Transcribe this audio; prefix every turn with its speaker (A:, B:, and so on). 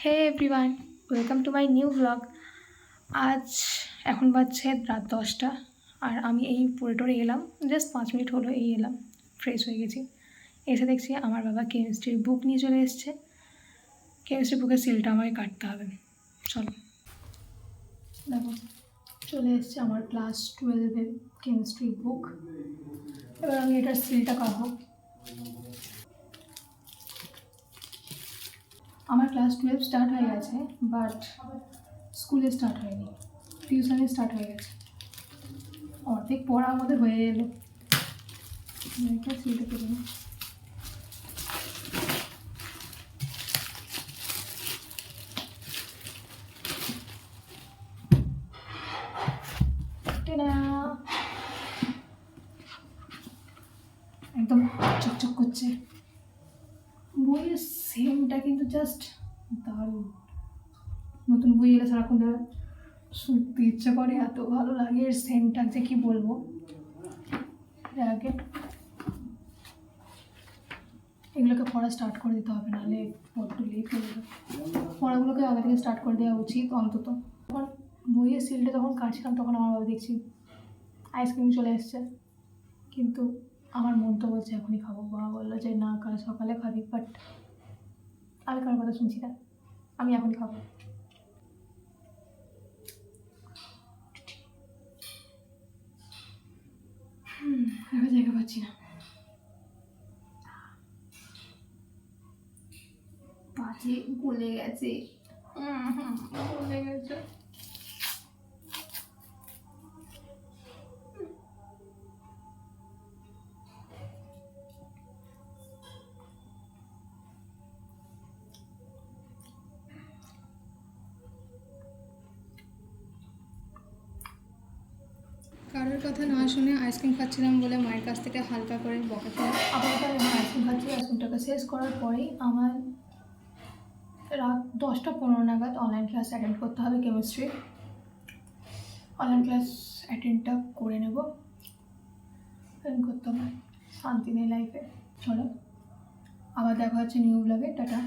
A: Hey everyone, welcome to my new blog. আজ এখন বাজছে রাত 10টা আর আমি এই পড়ে টরে এলাম। জাস্ট 5 মিনিট হলো এলাম, ফ্রেশ হয়ে গেছি। এসে দেখছি আমার বাবা কেমিস্ট্রির বুক নিয়ে চলে এসছে। কেমিস্ট্রি বুকের সিলটা আমাকে কাটতে হবে। চলো, দেখো চলে এসছে আমার ক্লাস 12-এর কেমিস্ট্রি বুক। এবার আমি এটার সিলটা কাটবো। আমার ক্লাস 12 স্টার্ট হয়ে গেছে, বাট স্কুলে স্টার্ট হয়নি, টিউশনে স্টার্ট হয়ে গেছে। অর্ধেক পড়া আমাদের হয়ে এলো। এটা সিলটা কেটে নিই। একদম চকচক করছে। বইয়ের সেমটা কিন্তু জাস্ট দারুণ। নতুন বই এলে সারাক্ষণ ধরে শুনতে ইচ্ছে করে, এত ভালো লাগে এর সেন্টটা যে কি বলবো। আগে এগুলোকে পড়া স্টার্ট করে দিতে হবে, নাহলে বড্ড লেট হয়ে যাবে। পড়াগুলোকে আগে থেকে স্টার্ট করে দেওয়া উচিত অন্তত। তখন বইয়ের সিলটা যখন কাটছিলাম তখন আমার বাবা দেখছি আইসক্রিম চলে এসছে, কিন্তু আমার মন তো বলছে এখনই খাবো। বাবা বললো যে না, কাল সকালে খাবি, বাট আমি কারোর কথা শুনছি না, আমি এখনই খাবো। এবার জায়গা পাচ্ছি না, পাচে গলে গেছে, গলে গেছে।
B: কারোর কথা না শুনে আইসক্রিম খাচ্ছিলাম বলে মায়ের কাছ থেকে হালকা করে বকা খেলাম।
A: আপাতত আমি আইসক্রিম খাচ্ছি। আইসক্রিমটাকে শেষ করার পরেই আমার রাত 10টা 15 নাগাদ অনলাইন ক্লাস অ্যাটেন্ড করতে হবে কেমিস্ট্রি। অনলাইন ক্লাস অ্যাটেন্ডটা করে নেব, অ্যাটেন্ড করতে হবে। শান্তি নেই লাইফে। চলো, আবার দেখা হচ্ছে নিউ ব্লগে। টাটা।